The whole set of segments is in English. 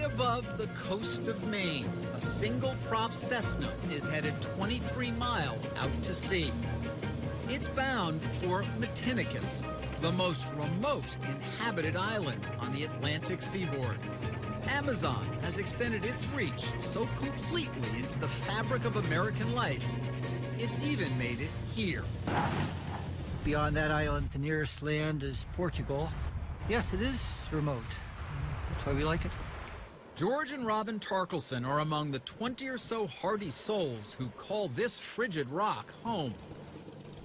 above the coast of Maine, a single-prop Cessna is headed 23 miles out to sea. It's bound for Matinicus, the most remote inhabited island on the Atlantic seaboard. Amazon has extended its reach so completely into the fabric of American life, it's even made it here. Beyond that island, the nearest land is Portugal. Yes, it is remote. That's why we like it. George and Robin Tarkelson are among the 20 or so hardy souls who call this frigid rock home.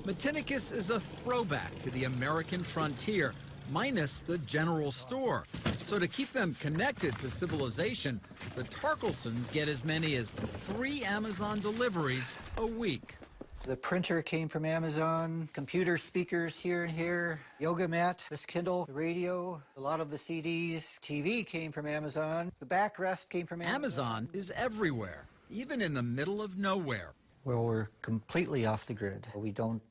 Matinicus is a throwback to the American frontier, minus the general store. So to keep them connected to civilization, the Tarkelsons get as many as 3 Amazon deliveries a week. The printer came from Amazon, computer speakers here and here, yoga mat, this Kindle, the radio, a lot of the CDs, TV came from Amazon, the backrest came from Amazon. Amazon is everywhere, even in the middle of nowhere. Well, we're completely off the grid. We don't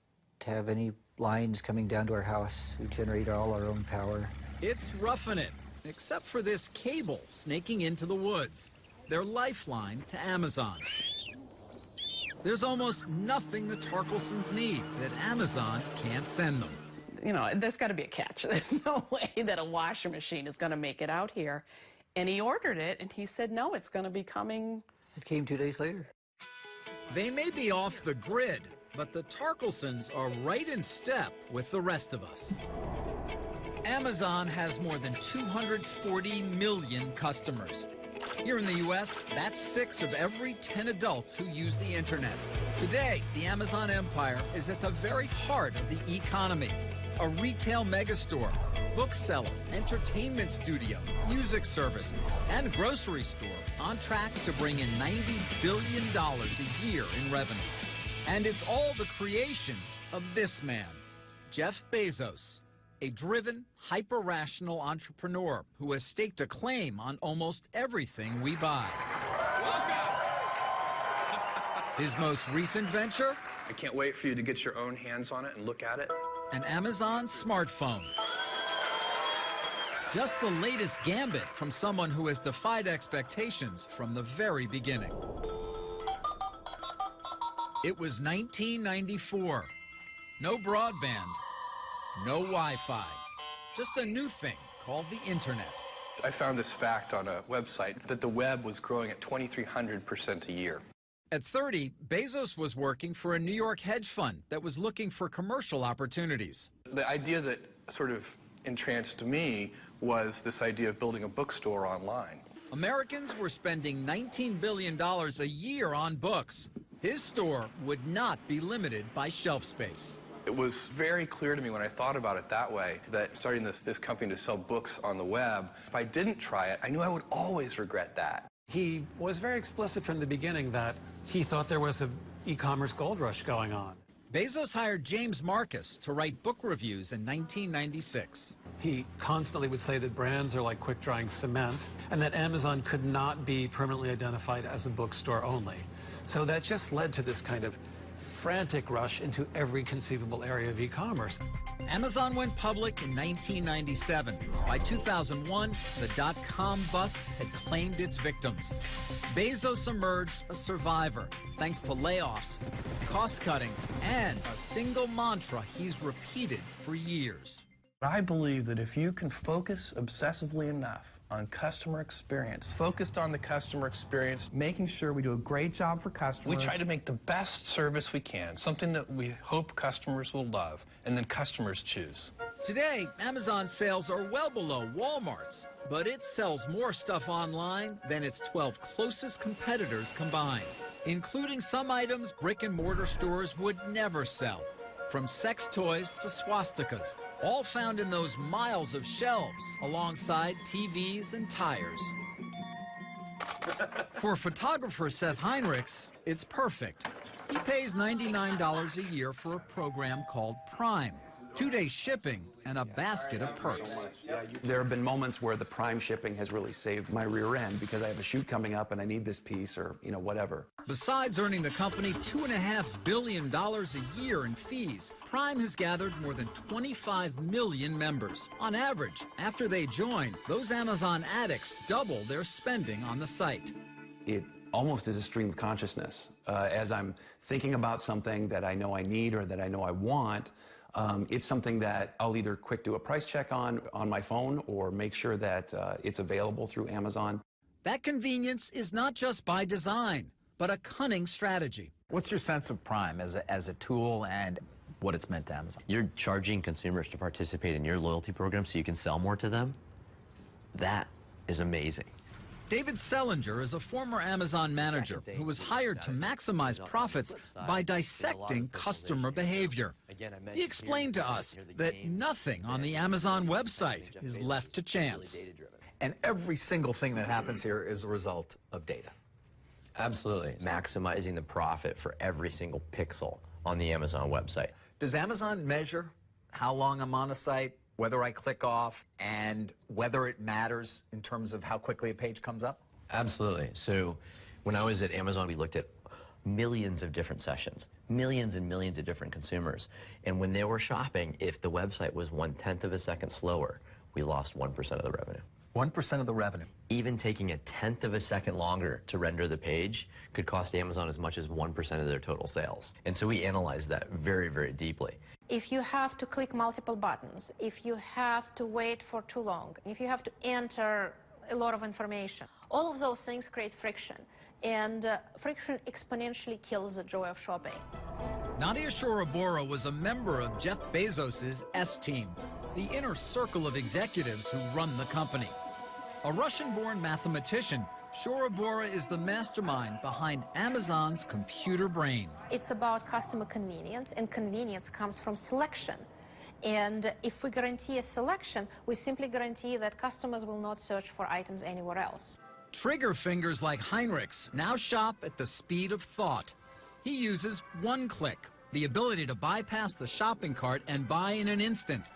have any lines coming down to our house. We generate all our own power. It's roughing it, except for this cable snaking into the woods, their lifeline to Amazon. There's almost nothing the Tarkelsons need that Amazon can't send them. You know, there's got to be a catch. There's no way that a washing machine is going to make it out here. And he ordered it, and he said, no, it's going to be coming. It came 2 days later. They may be off the grid, but the Tarkelsons are right in step with the rest of us. Amazon has more than 240 million customers. Here in the U.S., that's 6 of every 10 adults who use the internet. Today, the Amazon empire is at the very heart of the economy. A retail megastore, bookseller, entertainment studio, music service, and grocery store on track to bring in $90 billion a year in revenue. And it's all the creation of this man, Jeff Bezos, a driven, hyper-rational entrepreneur who has staked a claim on almost everything we buy. Welcome! His most recent venture? I can't wait for you to get your own hands on it and look at it. An Amazon smartphone. Just the latest gambit from someone who has defied expectations from the very beginning. It was 1994. No broadband. No Wi-Fi, just a new thing called the internet. I found this fact on a website that the web was growing at 2,300% a year. At 30, Bezos was working for a New York hedge fund that was looking for commercial opportunities. The idea that sort of entranced me was this idea of building a bookstore online. Americans were spending $19 billion a year on books. His store would not be limited by shelf space. It was very clear to me when I thought about it that way, that starting this company to sell books on the web, if I didn't try it, I knew I would always regret that. He was very explicit from the beginning that he thought there was an e-commerce gold rush going on. Bezos hired James Marcus to write book reviews in 1996. He constantly would say that brands are like quick-drying cement and that Amazon could not be permanently identified as a bookstore only. So that just led to this kind of frantic rush into every conceivable area of e-commerce. Amazon went public in 1997. By 2001, the dot-com bust had claimed its victims. Bezos emerged a survivor thanks to layoffs, cost-cutting, and a single mantra he's repeated for years. I believe that if you can focus obsessively enough on customer experience, focused on the customer experience, making sure we do a great job for customers. We try to make the best service we can, something that we hope customers will love, and then customers choose. Today, Amazon sales are well below Walmart's, but it sells more stuff online than its 12 closest competitors combined, including some items brick-and-mortar stores would never sell, from sex toys to swastikas, all found in those miles of shelves alongside TVs and tires. For photographer Seth Heinrichs, it's perfect. He pays $99 a year for a program called Prime. 2-day shipping, and a basket of perks. There have been moments where the Prime shipping has really saved my rear end because I have a shoot coming up and I need this piece or, whatever. Besides earning the company $2.5 billion a year in fees, Prime has gathered more than 25 million members. On average, after they join, those Amazon addicts double their spending on the site. It almost is a stream of consciousness. As I'm thinking about something that I know I need or that I know I want, it's something that I'll either quick do a price check on my phone or make sure that it's available through Amazon. That convenience is not just by design, but a cunning strategy. What's your sense of Prime as a tool and what it's meant to Amazon? You're charging consumers to participate in your loyalty program so you can sell more to them. That is amazing. David Sellinger is a former Amazon manager who was hired to maximize profits by dissecting customer behavior. He explained to us that nothing on the Amazon website is left to chance. And every single thing that happens here is a result of data. Absolutely. Maximizing the profit for every single pixel on the Amazon website. Does Amazon measure how long I'm on a site, whether I click off, and whether it matters in terms of how quickly a page comes up? Absolutely. So when I was at Amazon, we looked at millions of different sessions, millions and millions of different consumers. And when they were shopping, if the website was 1/10 of a second slower, we lost 1% of the revenue. 1% of the revenue. Even taking 1/10 of a second longer to render the page could cost Amazon as much as 1% of their total sales. And so we analyzed that very, very deeply. If you have to click multiple buttons, if you have to wait for too long, if you have to enter a lot of information, all of those things create friction. And friction exponentially kills the joy of shopping. Nadia Shorobora was a member of Jeff Bezos' S-Team, the inner circle of executives who run the company. A Russian-born mathematician, Shorobora is the mastermind behind Amazon's computer brain. It's about customer convenience, and convenience comes from selection. And if we guarantee a selection, we simply guarantee that customers will not search for items anywhere else. Trigger fingers like Heinrich's now shop at the speed of thought. He uses one click, the ability to bypass the shopping cart and buy in an instant.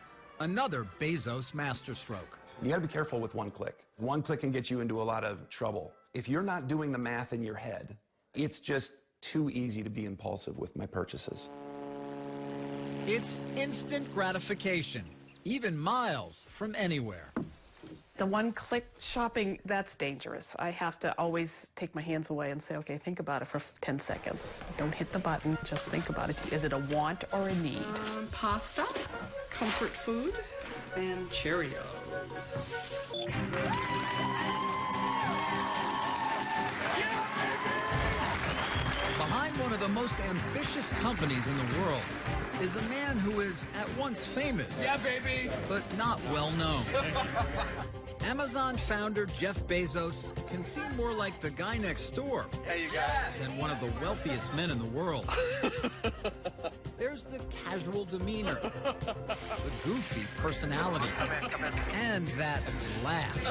Another Bezos masterstroke. You gotta be careful with one click. One click can get you into a lot of trouble. If you're not doing the math in your head, it's just too easy to be impulsive with my purchases. It's instant gratification, even miles from anywhere. The one-click shopping, that's dangerous. I have to always take my hands away and say, okay, think about it for 10 seconds. Don't hit the button, just think about it. Is it a want or a need? Pasta, comfort food, and Cheerios. Behind one of the most ambitious companies in the world is a man who is at once famous, Yeah, baby! but not well known. Amazon founder Jeff Bezos can seem more like the guy next door than one of the wealthiest men in the world. There's the casual demeanor, the goofy personality, and that laugh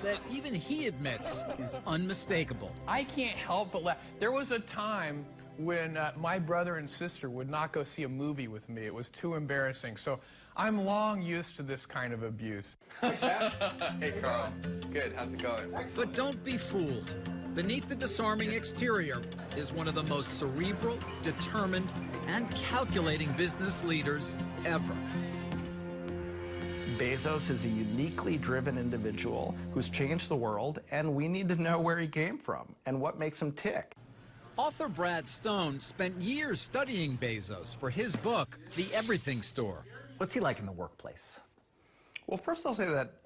that even he admits is unmistakable. I can't help but laugh. There was a time when my brother and sister would not go see a movie with me. It was too embarrassing. So I'm long used to this kind of abuse. Hey, Carl. Good. How's it going? But don't be fooled. Beneath the disarming exterior is one of the most cerebral, determined, and calculating business leaders ever. Bezos is a uniquely driven individual who's changed the world, and we need to know where he came from and what makes him tick. Author Brad Stone spent years studying Bezos for his book, The Everything Store. What's he like in the workplace? Well, first I'll say that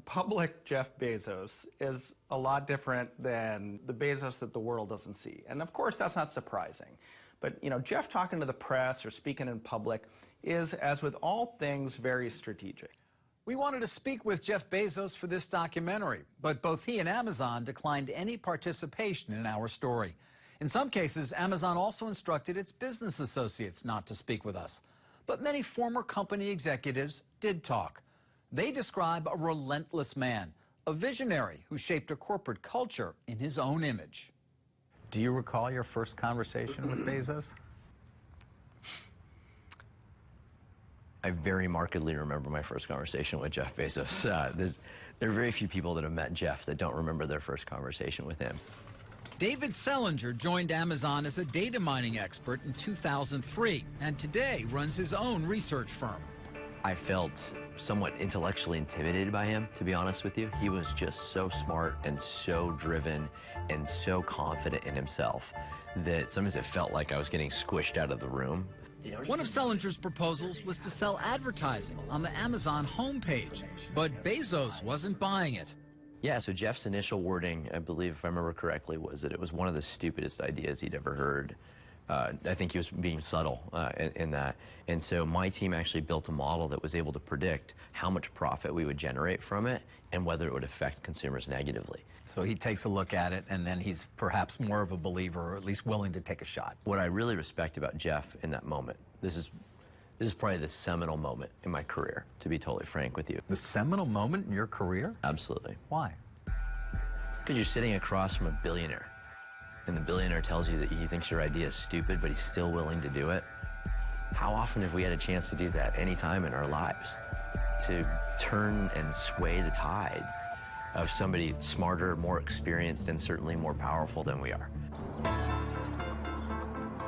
public Jeff Bezos is a lot different than the Bezos that the world doesn't see. And of course, that's not surprising. But, Jeff talking to the press or speaking in public is, as with all things, very strategic. We wanted to speak with Jeff Bezos for this documentary, but both he and Amazon declined any participation in our story. In some cases, Amazon also instructed its business associates not to speak with us. But many former company executives did talk. They describe a relentless man, a visionary who shaped a corporate culture in his own image. Do you recall your first conversation with Bezos? I very markedly remember my first conversation with Jeff Bezos. There are very few people that have met Jeff that don't remember their first conversation with him. David Selinger joined Amazon as a data mining expert in 2003 and today runs his own research firm. I felt somewhat intellectually intimidated by him, to be honest with you. He was just so smart and so driven and so confident in himself that sometimes it felt like I was getting squished out of the room. One of Selinger's proposals was to sell advertising on the Amazon homepage, but Bezos wasn't buying it. Yeah, so Jeff's initial wording, I believe, if I remember correctly, was that it was one of the stupidest ideas he'd ever heard. I think he was being subtle in that. And so my team actually built a model that was able to predict how much profit we would generate from it and whether it would affect consumers negatively. So he takes a look at it, and then he's perhaps more of a believer, or at least willing to take a shot. What I really respect about Jeff in that moment, this is probably the seminal moment in my career, to be totally frank with you. The seminal moment in your career? Absolutely. Why? Because you're sitting across from a billionaire, and the billionaire tells you that he thinks your idea is stupid, but he's still willing to do it. How often have we had a chance to do that any time in our lives? To turn and sway the tide of somebody smarter, more experienced, and certainly more powerful than we are.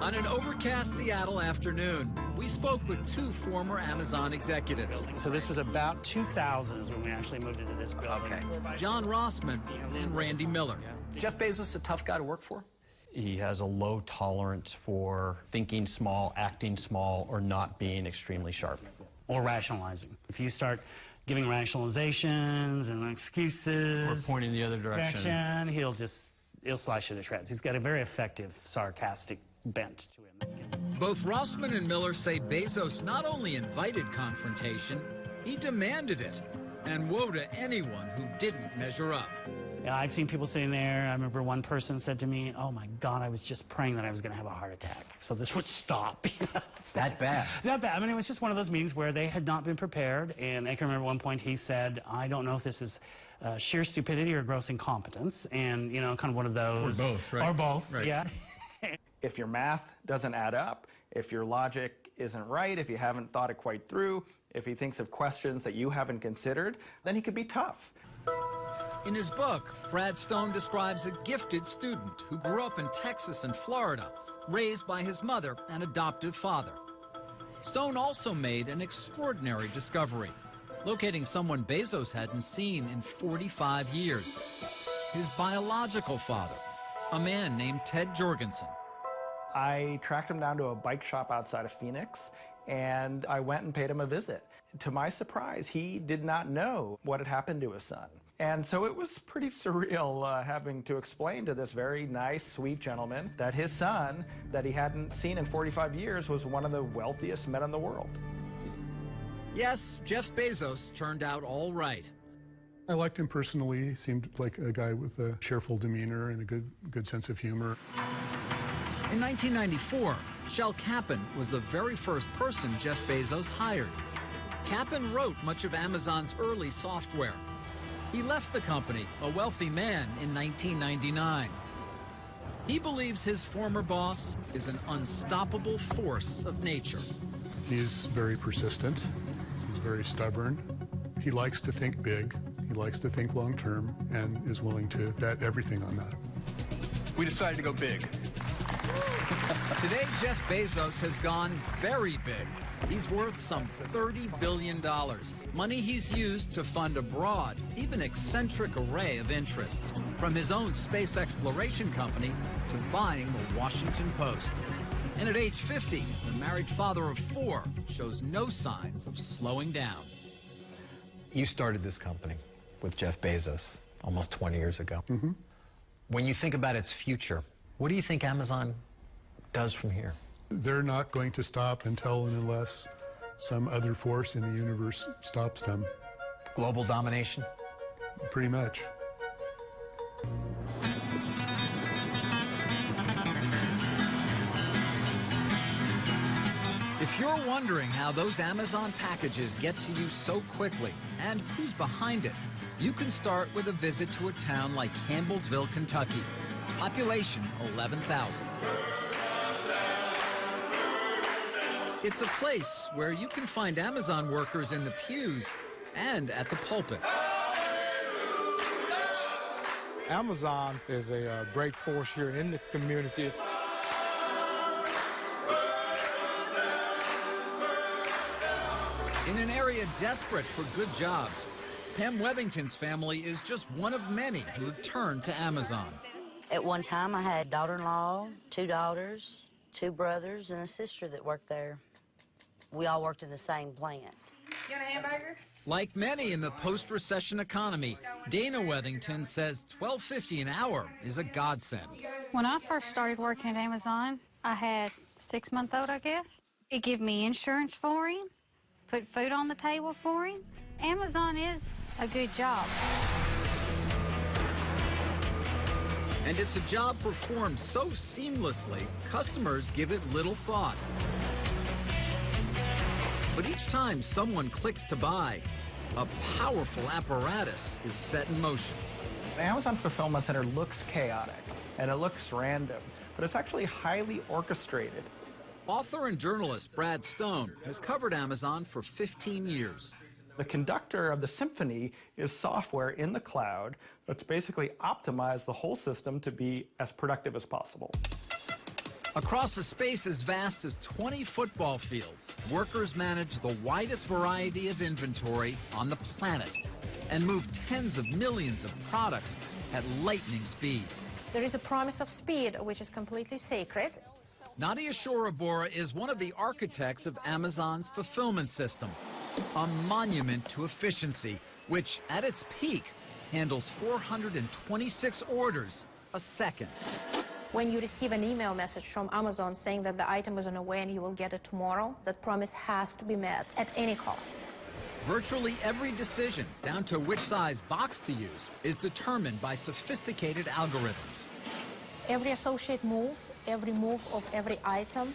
On an overcast Seattle afternoon, we spoke with two former Amazon executives. So this was about 2000 is when we actually moved into this building. Okay. John Rossman and Randy Miller. Jeff Bezos a tough guy to work for? He has a low tolerance for thinking small, acting small, or not being extremely sharp. Or rationalizing. If you start giving rationalizations and excuses, or pointing the other direction, he'll slice you to shreds. He's got a very effective, sarcastic bent to him. Both Rossman and Miller say Bezos not only invited confrontation, he demanded it, and woe to anyone who didn't measure up. Yeah, I've seen people sitting there. I remember one person said to me, "Oh my God, I was just praying that I was going to have a heart attack, so this would stop." That bad? That bad. I mean, it was just one of those meetings where they had not been prepared, and I can remember one point he said, "I don't know if this is sheer stupidity or gross incompetence," and, you know, kind of one of those. Or both, right? Or both, Right. yeah. If your math doesn't add up, if your logic isn't right, if you haven't thought it quite through, if he thinks of questions that you haven't considered, then he could be tough. In his book, Brad Stone describes a gifted student who grew up in Texas and Florida, raised by his mother and adoptive father. Stone also made an extraordinary discovery, locating someone Bezos hadn't seen in 45 years. His biological father, a man named Ted Jorgensen. I tracked him down to a bike shop outside of Phoenix, and I went and paid him a visit. To my surprise, he did not know what had happened to his son. And so it was pretty surreal having to explain to this very nice, sweet gentleman that his son, that he hadn't seen in 45 years, was one of the wealthiest men in the world. Yes, Jeff Bezos turned out all right. I liked him personally. He seemed like a guy with a cheerful demeanor and a good sense of humor. In 1994, Shel Kappan was the very first person Jeff Bezos hired. Kappan wrote much of Amazon's early software. He left the company, a wealthy man, in 1999. He believes his former boss is an unstoppable force of nature. He's very persistent. He's very stubborn. He likes to think big. He likes to think long term and is willing to bet everything on that. We decided to go big. Today, Jeff Bezos has gone very big. He's worth some $30 billion, money he's used to fund a broad, even eccentric array of interests, from his own space exploration company to buying the Washington Post. And at age 50, the married father of 4 shows no signs of slowing down. You started this company with Jeff Bezos almost 20 years ago. Mm-hmm. When you think about its future, what do you think Amazon does from here? They're not going to stop until and unless some other force in the universe stops them. Global domination? Pretty much. If you're wondering how those Amazon packages get to you so quickly and who's behind it, you can start with a visit to a town like Campbellsville, Kentucky. Population 11,000. It's a place where you can find Amazon workers in the pews and at the pulpit. Amazon is a great force here in the community. In an area desperate for good jobs, Pam Wethington's family is just one of many who have turned to Amazon. At one time, I had a daughter-in-law, 2 daughters, 2 brothers, and a sister that worked there. We all worked in the same plant. You want a hamburger? Like many in the post-recession economy, Dana Wethington says $12.50 an hour is a godsend. When I first started working at Amazon, I had a 6-month-old, I guess. It gave me insurance for him, put food on the table for him. Amazon is a good job. And it's a job performed so seamlessly, customers give it little thought. But each time someone clicks to buy, a powerful apparatus is set in motion. Amazon's fulfillment center looks chaotic and it looks random, but it's actually highly orchestrated. Author and journalist Brad Stone has covered Amazon for 15 years. The conductor of the symphony is software in the cloud that's basically optimized the whole system to be as productive as possible. Across a space as vast as 20 football fields, workers manage the widest variety of inventory on the planet and move tens of millions of products at lightning speed. There is a promise of speed, which is completely sacred. Nadia Shorabora is one of the architects of Amazon's fulfillment system, a monument to efficiency, which at its peak handles 426 orders a second. When you receive an email message from Amazon saying that the item is on the way and you will get it tomorrow, that promise has to be met at any cost. Virtually every decision, down to which size box to use, is determined by sophisticated algorithms. Every associate move, every move of every item,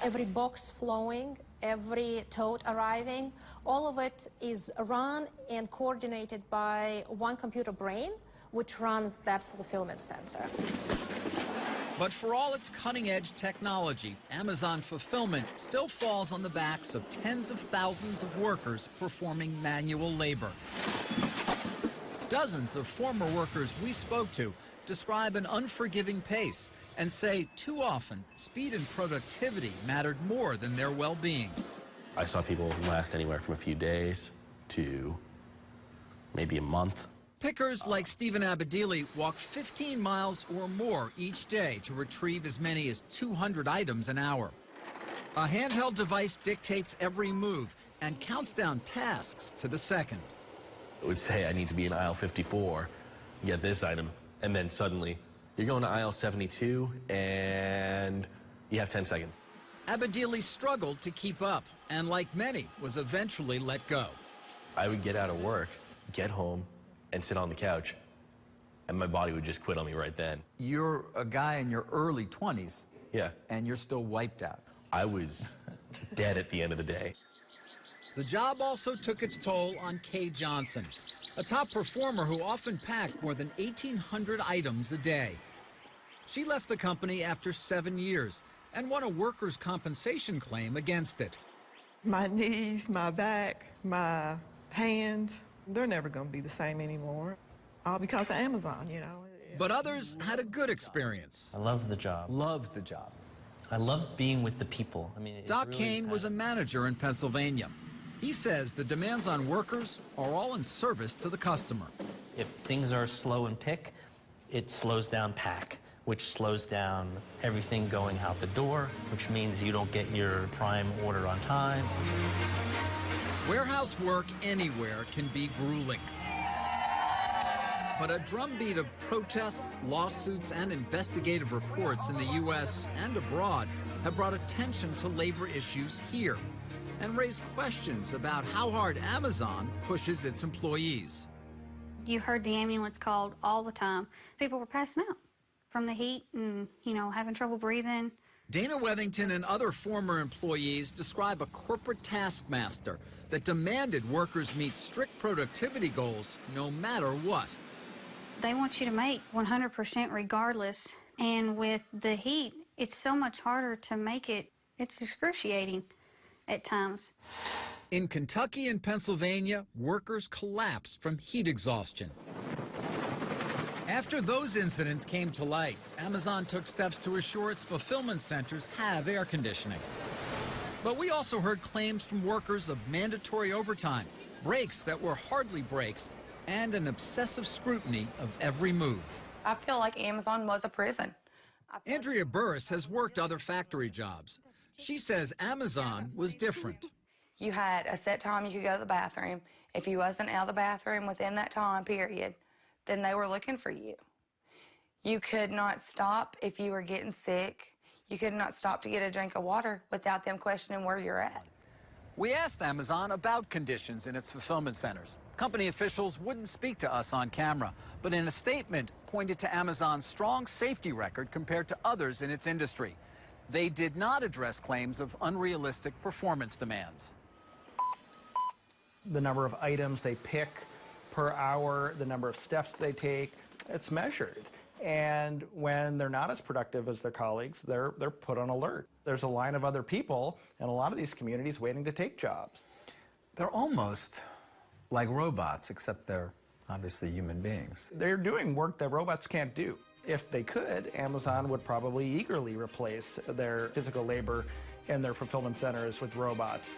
every box flowing, every tote arriving, all of it is run and coordinated by one computer brain, which runs that fulfillment center. But for all its cutting-edge technology, Amazon fulfillment still falls on the backs of tens of thousands of workers performing manual labor. Dozens of former workers we spoke to describe an unforgiving pace and say too often speed and productivity mattered more than their well-being. I saw people last anywhere from a few days to maybe a month. Pickers like Stephen Abedili walk 15 miles or more each day to retrieve as many as 200 items an hour. A handheld device dictates every move and counts down tasks to the second. It would say I need to be in aisle 54, get this item, and then suddenly you're going to aisle 72 and you have 10 seconds. Abedili struggled to keep up and, like many, was eventually let go. I would get out of work, get home, and sit on the couch, and my body would just quit on me right then. You're a guy in your early 20s. Yeah. And you're still wiped out. I was dead at the end of the day. The job also took its toll on Kay Johnson, a top performer who often packed more than 1,800 items a day. She left the company after 7 years and won a workers' compensation claim against it. My knees, my back, my hands, they're never going to be the same anymore. All because of Amazon, you know. But others had a good experience. I loved the job. Loved the job. I loved being with the people. I mean, it's Doc really Kane was a manager in Pennsylvania. He says the demands on workers are all in service to the customer. If things are slow in pick, it slows down pack, which slows down everything going out the door, which means you don't get your prime order on time. Warehouse work anywhere can be grueling. But a drumbeat of protests, lawsuits, and investigative reports in the U.S. and abroad have brought attention to labor issues here and raised questions about how hard Amazon pushes its employees. You heard the ambulance called all the time. People were passing out from the heat and, having trouble breathing. Dana Wethington and other former employees describe a corporate taskmaster that demanded workers meet strict productivity goals no matter what. They want you to make 100% regardless. And with the heat, it's so much harder to make it. It's excruciating. at times. In Kentucky and Pennsylvania, workers collapsed from heat exhaustion. After those incidents came to light, Amazon took steps to assure its fulfillment centers have air conditioning. But we also heard claims from workers of mandatory overtime, breaks that were hardly breaks, and an obsessive scrutiny of every move. I feel like Amazon was a prison. Andrea Burris has worked other factory jobs. She says Amazon was different. You had a set time you could go to the bathroom. If you wasn't out of the bathroom within that time period, then they were looking for you. You could not stop if you were getting sick. You could not stop to get a drink of water without them questioning where you're at. We asked Amazon about conditions in its fulfillment centers. Company officials wouldn't speak to us on camera, but in a statement pointed to Amazon's strong safety record compared to others in its industry. They did not address claims of unrealistic performance demands. The number of items they pick per hour, the number of steps they take, it's measured. And when they're not as productive as their colleagues, they're put on alert. There's a line of other people in a lot of these communities waiting to take jobs. They're almost like robots, except they're obviously human beings. They're doing work that robots can't do. If they could, Amazon would probably eagerly replace their physical labor in their fulfillment centers with robots.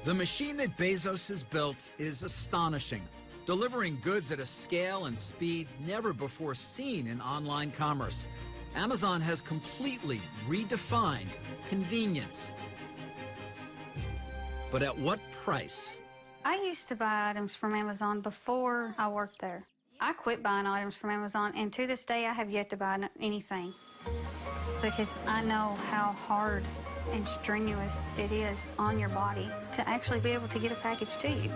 The machine that Bezos has built is astonishing, delivering goods at a scale and speed never before seen in online commerce. Amazon has completely redefined convenience. But at what price? I used to buy items from Amazon before I worked there. I quit buying items from Amazon, and to this day, I have yet to buy anything because I know how hard and strenuous it is on your body to actually be able to get a package to you.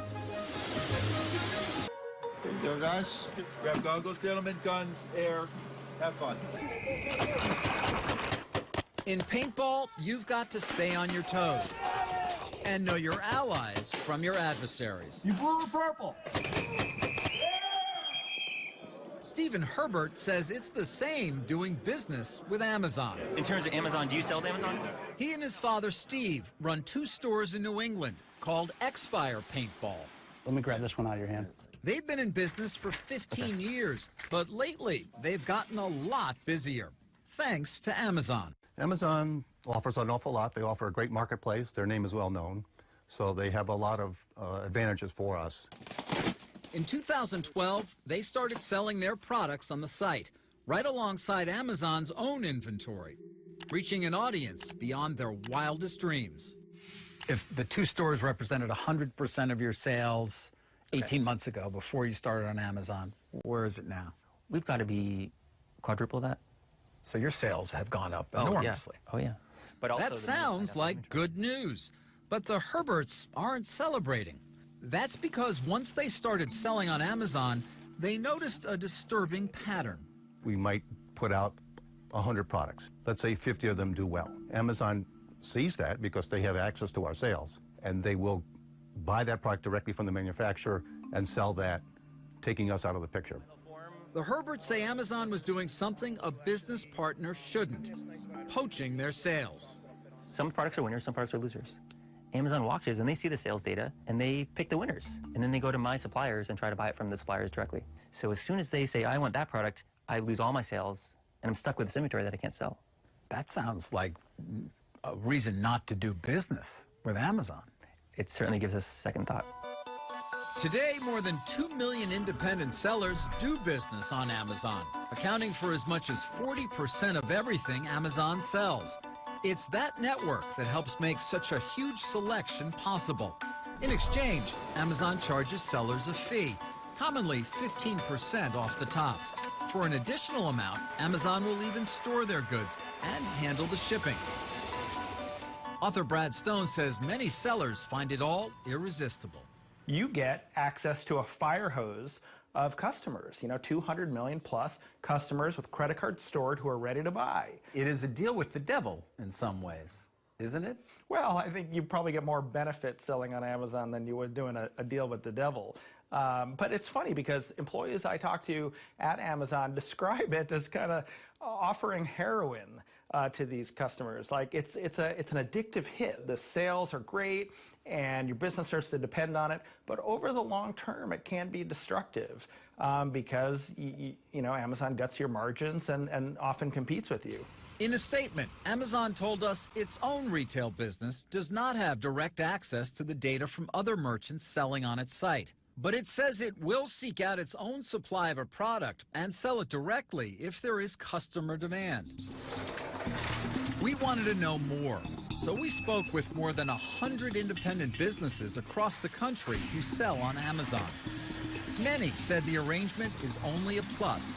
There you go, guys. Grab goggles, gentlemen, guns, air. Have fun. In paintball, you've got to stay on your toes and know your allies from your adversaries. You blue or purple? Stephen Herbert says it's the same doing business with Amazon. In terms of Amazon, do you sell to Amazon? He and his father, Steve, run 2 stores in New England called X-Fire Paintball. Let me grab this one out of your hand. They've been in business for 15 years, but lately they've gotten a lot busier, thanks to Amazon. Amazon offers an awful lot. They offer a great marketplace. Their name is well known, so they have a lot of advantages for us. In 2012, they started selling their products on the site, right alongside Amazon's own inventory, reaching an audience beyond their wildest dreams. If the 2 stores represented 100% of your sales 18 months ago, before you started on Amazon, where is it now? We've got to be quadruple that. So your sales have gone up enormously. Oh, yeah. But also that sounds like good news, but the Herberts aren't celebrating. That's because once they started selling on Amazon, they noticed a disturbing pattern. We might put out 100 products. Let's say 50 of them do well. Amazon sees that because they have access to our sales, and they will buy that product directly from the manufacturer and sell that, taking us out of the picture. The Herberts say Amazon was doing something a business partner shouldn't, poaching their sales. Some products are winners, some products are losers. Amazon watches and they see the sales data and they pick the winners. And then they go to my suppliers and try to buy it from the suppliers directly. So as soon as they say, I want that product, I lose all my sales and I'm stuck with this inventory that I can't sell. That sounds like a reason not to do business with Amazon. It certainly gives us second thought. Today, more than 2 million independent sellers do business on Amazon, accounting for as much as 40% of everything Amazon sells. It's that network that helps make such a huge selection possible. In exchange, Amazon charges sellers a fee, commonly 15% off the top. For an additional amount, Amazon will even store their goods and handle the shipping. Author Brad Stone says many sellers find it all irresistible. You get access to a fire hose of customers, 200 million plus customers with credit cards stored who are ready to buy. It is a deal with the devil in some ways, isn't it? Well, I think you probably get more benefit selling on Amazon than you would doing a deal with the devil. But it's funny because employees I talk to at Amazon describe it as kind of offering heroin. to these customers. Like it's an addictive hit. The sales are great, and your business starts to depend on it. But over the long term, it can be destructive because you know, Amazon guts your margins and often competes with you. In a statement, Amazon told us its own retail business does not have direct access to the data from other merchants selling on its site. But it says it will seek out its own supply of a product and sell it directly if there is customer demand. We wanted to know more, so we spoke with more than 100 independent businesses across the country who sell on Amazon. Many said the arrangement is only a plus.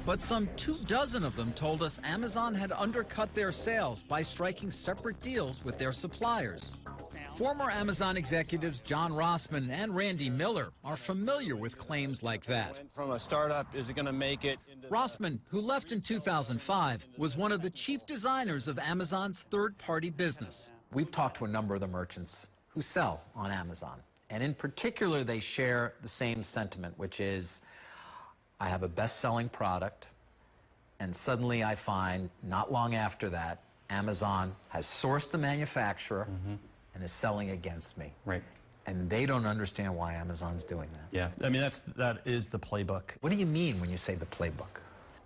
But some 24 of them told us Amazon had undercut their sales by striking separate deals with their suppliers. Former Amazon executives John Rossman and Randy Miller are familiar with claims like that. From a startup, is it going to make it? Rossman, who left in 2005, was one of the chief designers of Amazon's third-party business. We've talked to a number of the merchants who sell on Amazon, and in particular, they share the same sentiment, which is, I have a best-selling product, and suddenly I find, not long after that, Amazon has sourced the manufacturer and is selling against me. Right. And they don't understand why Amazon's doing that. Yeah, I mean, that is the playbook. What do you mean when you say the playbook?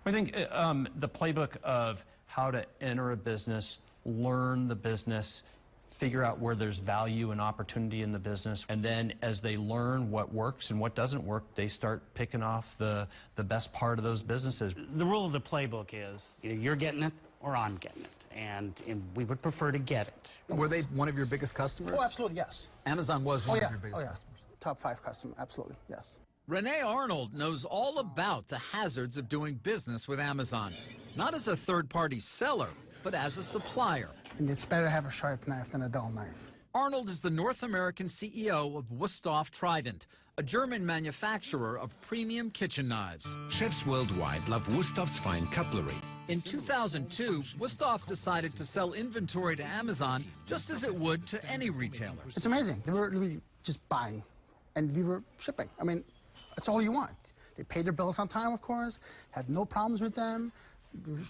I think the playbook of how to enter a business, learn the business, figure out where there's value and opportunity in the business, and then as they learn what works and what doesn't work, they start picking off the best part of those businesses. The rule of the playbook is either you're getting it or I'm getting it, and we would prefer to get it. Were they one of your biggest customers? Oh, absolutely, yes. Amazon was one of your biggest customers? Top 5 customer, absolutely, yes. Renee Arnold knows all about the hazards of doing business with Amazon, not as a third-party seller, but as a supplier. And it's better to have a sharp knife than a dull knife. Arnold is the North American CEO of Wusthof Trident, a German manufacturer of premium kitchen knives. Chefs worldwide love Wustof's fine cutlery. In 2002, Wusthof decided to sell inventory to Amazon just as it would to any retailer. It's amazing. They were literally just buying, and we were shipping. I mean, that's all you want. They paid their bills on time, of course, had no problems with them.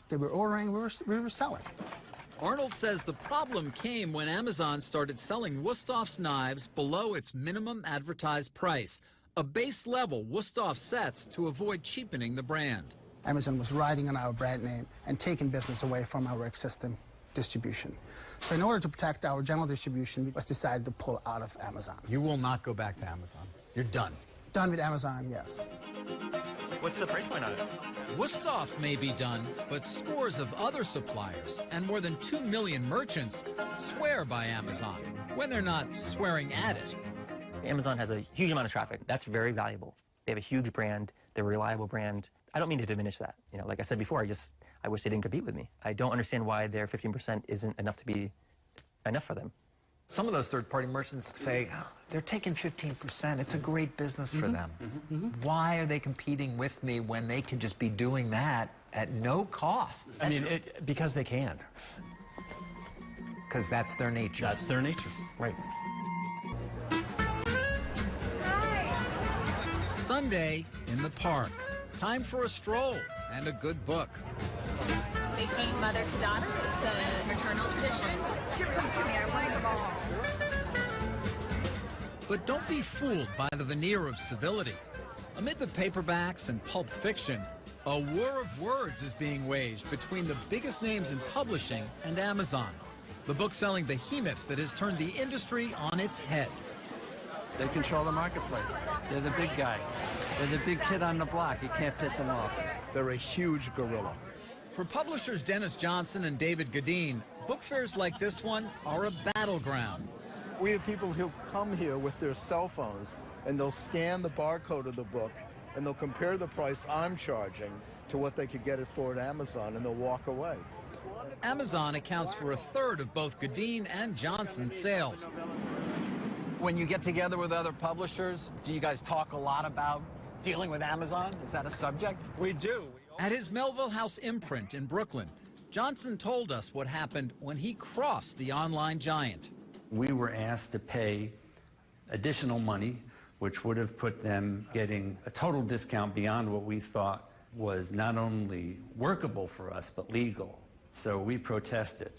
They were ordering, we were selling. Arnold says the problem came when Amazon started selling Wustof's knives below its minimum advertised price, a base level Wusthof sets to avoid cheapening the brand. Amazon was riding on our brand name and taking business away from our existing distribution. So in order to protect our general distribution, we decided to pull out of Amazon. You will not go back to Amazon. You're done. Done with Amazon, yes. What's the price point on it? Wusthof may be done, but scores of other suppliers and more than 2 million merchants swear by Amazon when they're not swearing at it. Amazon has a huge amount of traffic. That's very valuable. They have a huge brand. They're a reliable brand. I don't mean to diminish that. You know, like I said before, I wish they didn't compete with me. I don't understand why their 15% isn't enough to be enough for them. Some of those third-party merchants say, oh, they're taking 15%. It's a great business for them. Why are they competing with me when they can just be doing that at no cost? I mean, because they can. Because that's their nature. That's their nature, right. Sunday in the park. Time for a stroll and a good book. Taking mother to daughter, it's a maternal tradition. Give them to me, I want them all. But don't be fooled by the veneer of civility. Amid the paperbacks and pulp fiction, a war of words is being waged between the biggest names in publishing and Amazon, the book-selling behemoth that has turned the industry on its head. They control the marketplace. They're the big guy. They're the big kid on the block. You can't piss them off. They're a huge gorilla. For publishers Dennis Johnson and David Gadeen, book fairs like this one are a battleground. We have people who come here with their cell phones, and they'll scan the barcode of the book, and they'll compare the price I'm charging to what they could get it for at Amazon, and they'll walk away. Amazon accounts for 1/3 of both Gadeen and Johnson's sales. When you get together with other publishers, do you guys talk a lot about dealing with Amazon? Is that a subject? We do. At his Melville House imprint in Brooklyn, Johnson told us what happened when he crossed the online giant. We were asked to pay additional money, which would have put them getting a total discount beyond what we thought was not only workable for us, but legal. So we protested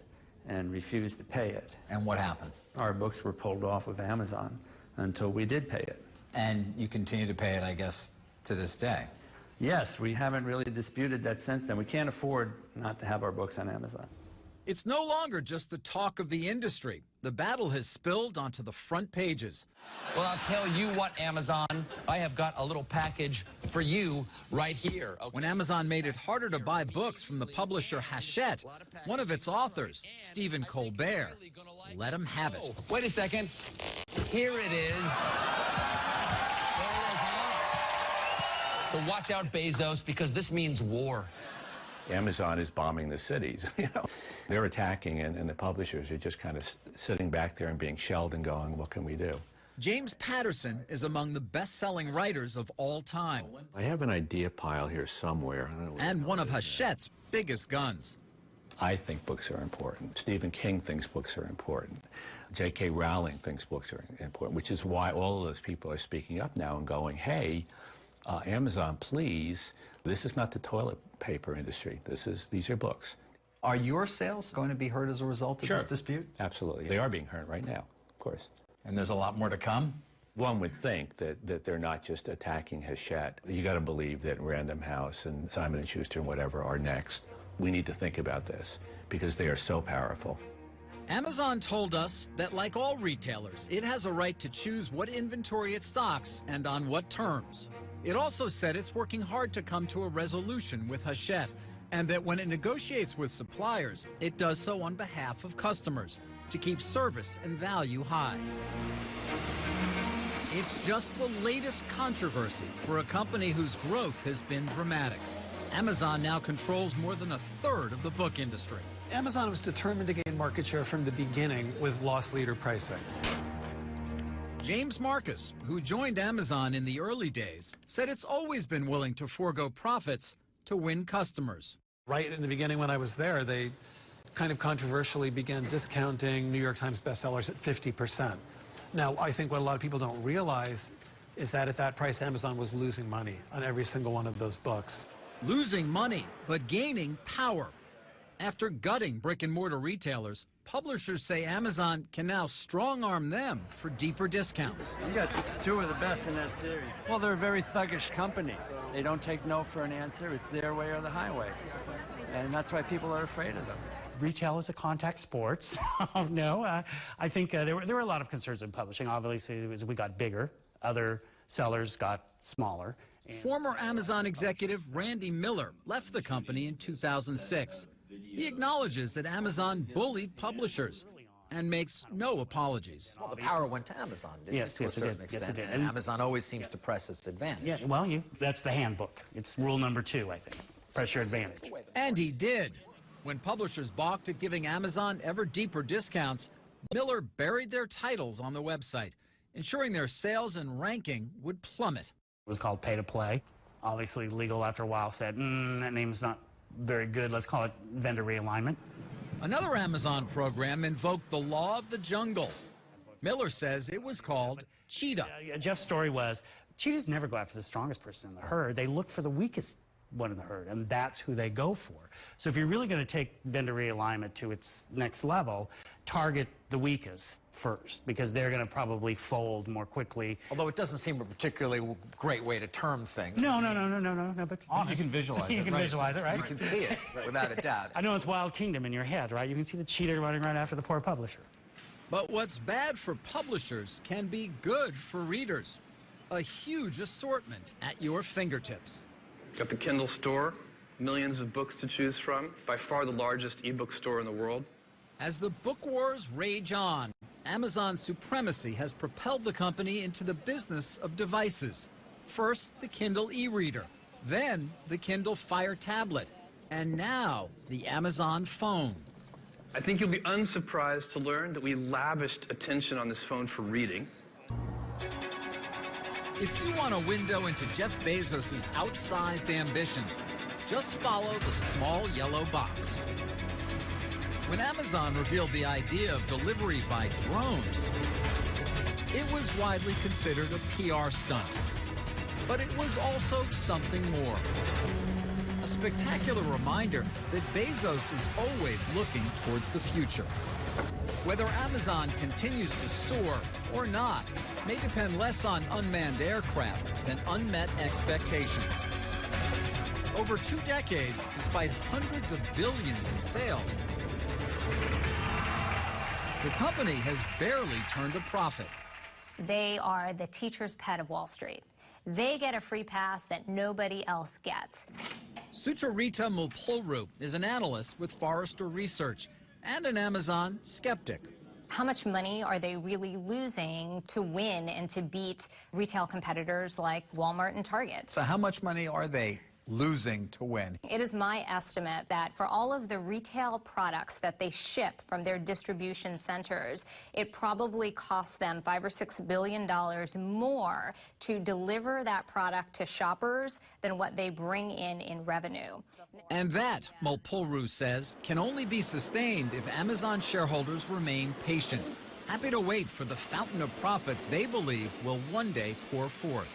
and refused to pay it. And what happened? Our books were pulled off of Amazon until we did pay it. And you continue to pay it, I guess, to this day. Yes, we haven't really disputed that since then. We can't afford not to have our books on Amazon. It's no longer just the talk of the industry. The battle has spilled onto the front pages. Well, I'll tell you what, Amazon, I have got a little package for you right here. Okay. When Amazon made it harder to buy books from the publisher Hachette, one of its authors, Stephen Colbert, let him have it. Oh, wait a second. Here it is. So watch out, Bezos, because this means war. Amazon is bombing the cities, you know. They're attacking, and the publishers are just kind of sitting back there and being shelled and going, what can we do? James Patterson is among the best-selling writers of all time. I have an idea pile here somewhere. I don't know and one of Hachette's biggest guns. I think books are important. Stephen King thinks books are important. J.K. Rowling thinks books are important, which is why all of those people are speaking up now and going, hey, Amazon, please, this is not the toilet paper industry. These are books. Are your sales going to be hurt as a result of this dispute? Absolutely. They are being hurt right now, of course. And there's a lot more to come? One would think that they're not just attacking Hachette. You got to believe that Random House and Simon & Schuster and whatever are next. We need to think about this because they are so powerful. Amazon told us that, like all retailers, it has a right to choose what inventory it stocks and on what terms. It also said it's working hard to come to a resolution with Hachette, and that when it negotiates with suppliers, it does so on behalf of customers to keep service and value high. It's just the latest controversy for a company whose growth has been dramatic. Amazon now controls more than a third of the book industry. Amazon was determined to gain market share from the beginning with loss leader pricing. James Marcus, who joined Amazon in the early days, said it's always been willing to forego profits to win customers. Right in the beginning when I was there, they kind of controversially began discounting New York Times bestsellers at 50%. Now, I think what a lot of people don't realize is that at that price, Amazon was losing money on every single one of those books. Losing money, but gaining power. After gutting brick-and-mortar retailers, publishers say Amazon can now strong-arm them for deeper discounts. You got two of the best in that series. Well, they're a very thuggish company. They don't take no for an answer. It's their way or the highway. And that's why people are afraid of them. Retail is a contact sport. I think there were a lot of concerns in publishing. Obviously, as we got bigger, other sellers got smaller. Former Amazon executive Randy Miller left the company in 2006. He acknowledges that Amazon bullied publishers and makes no apologies. Well, the power went to Amazon, didn't it, to a certain extent? Yes, it did. And Amazon always seems to press its advantage. Yeah, well, that's the handbook. It's rule number 2, I think. Press your advantage. And he did. When publishers balked at giving Amazon ever deeper discounts, Miller buried their titles on the website, ensuring their sales and ranking would plummet. It was called pay to play. Obviously, legal after a while said, that name's not very good. Let's call it vendor realignment. Another Amazon program invoked the law of the jungle. Miller says it was called Cheetah. Jeff's story was, cheetahs never go after the strongest person in the herd. They look for the weakest one in the herd, and that's who they go for. So if you're really going to take vendor realignment to its next level, target the weakest first, because they're going to probably fold more quickly. Although it doesn't seem a particularly great way to term things. No, but honest. You can visualize it, You can visualize it, right? You can see it, without a doubt. I know it's Wild Kingdom in your head, right? You can see the cheetah running right after the poor publisher. But what's bad for publishers can be good for readers. A huge assortment at your fingertips. Got the Kindle store, millions of books to choose from, by far the largest ebook store in the world. As the book wars rage on, Amazon's supremacy has propelled the company into the business of devices. First, the Kindle e-reader, then the Kindle Fire tablet, and now the Amazon phone. I think you'll be unsurprised to learn that we lavished attention on this phone for reading. If you want a window into Jeff Bezos' outsized ambitions, just follow the small yellow box. When Amazon revealed the idea of delivery by drones, it was widely considered a PR stunt. But it was also something more. A spectacular reminder that Bezos is always looking towards the future. Whether Amazon continues to soar or not may depend less on unmanned aircraft than unmet expectations. Over 2 decades, despite hundreds of billions in sales, the company has barely turned a profit. They are the teacher's pet of Wall Street. They get a free pass that nobody else gets. Sucharita Mulpolru is an analyst with Forrester Research and an Amazon skeptic. How much money are they really losing to win and to beat retail competitors like Walmart and Target? So how much money are they losing to win? It is my estimate that for all of the retail products that they ship from their distribution centers, it probably costs them $5 or $6 billion more to deliver that product to shoppers than what they bring in revenue. And that, Mulpolru says, can only be sustained if Amazon shareholders remain patient, happy to wait for the fountain of profits they believe will one day pour forth.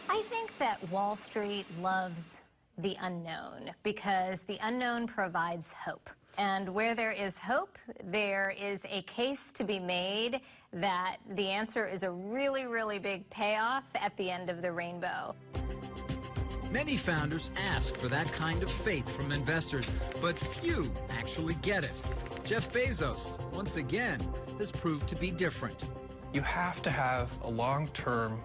I think that Wall Street loves the unknown because the unknown provides hope. And where there is hope, there is a case to be made that the answer is a really, really big payoff at the end of the rainbow. Many founders ask for that kind of faith from investors, but few actually get it. Jeff Bezos, once again, has proved to be different. You have to have a long-term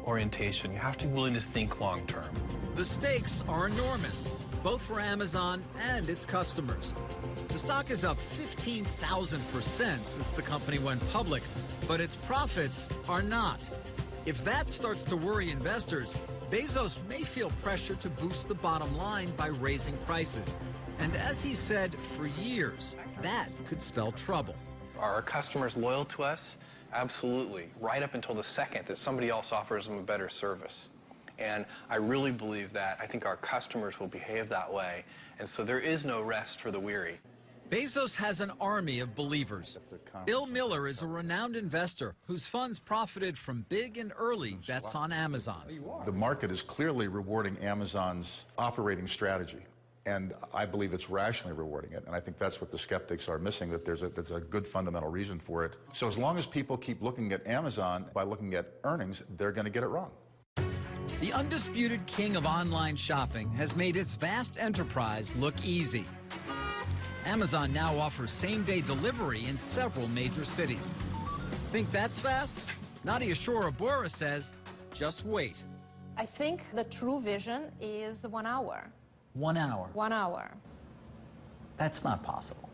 orientation. You have to be willing to think long-term. The stakes are enormous, both for Amazon and its customers. The stock is up 15,000% since the company went public, but its profits are not. If that starts to worry investors, Bezos may feel pressure to boost the bottom line by raising prices. And as he said for years, that could spell trouble. Are our customers loyal to us? Absolutely, right up until the second that somebody else offers them a better service. And I really believe that. I think our customers will behave that way. And so there is no rest for the weary. Bezos has an army of believers. Bill Miller is a renowned investor whose funds profited from big and early bets on Amazon. The market is clearly rewarding Amazon's operating strategy. And I believe it's rationally rewarding it. And I think that's what the skeptics are missing, that there's a good fundamental reason for it. So as long as people keep looking at Amazon by looking at earnings, they're going to get it wrong. The undisputed king of online shopping has made its vast enterprise look easy. Amazon now offers same-day delivery in several major cities. Think that's fast? Nadia Shorabora says, just wait. I think the true vision is 1 hour. 1 hour? 1 hour. That's not possible.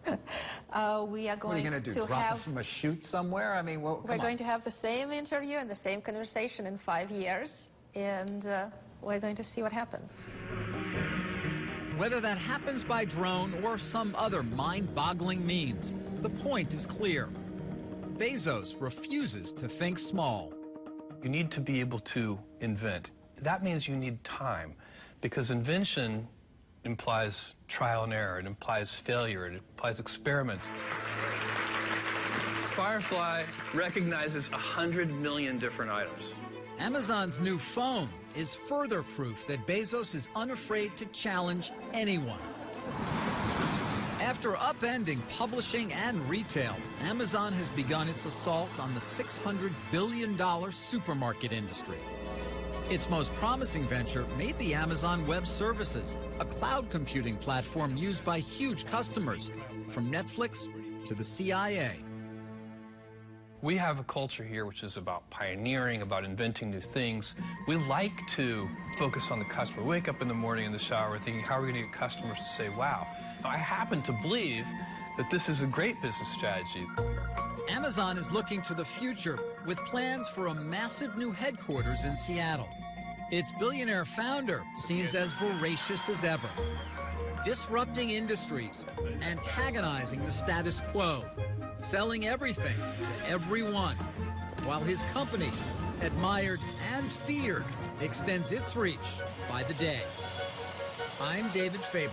We are going What are you going to do, drop it from a chute somewhere? I mean, well, we're going to have the same interview and the same conversation in 5 years, and we're going to see what happens. Whether that happens by drone or some other mind-boggling means, the point is clear. Bezos refuses to think small. You need to be able to invent. That means you need time, because invention implies trial and error, it implies failure, it implies experiments. Firefly recognizes 100 million different items. Amazon's new phone is further proof that Bezos is unafraid to challenge anyone. After upending publishing and retail, Amazon has begun its assault on the $600 billion supermarket industry. Its most promising venture may be Amazon Web Services, a cloud computing platform used by huge customers, from Netflix to the CIA. We have a culture here which is about pioneering, about inventing new things. We like to focus on the customer. We wake up in the morning in the shower thinking, how are we going to get customers to say, wow? Now, I happen to believe that this is a great business strategy. Amazon is looking to the future with plans for a massive new headquarters in Seattle. Its billionaire founder seems as voracious as ever, disrupting industries, antagonizing the status quo, selling everything to everyone, while his company, admired and feared, extends its reach by the day. I'm David Faber.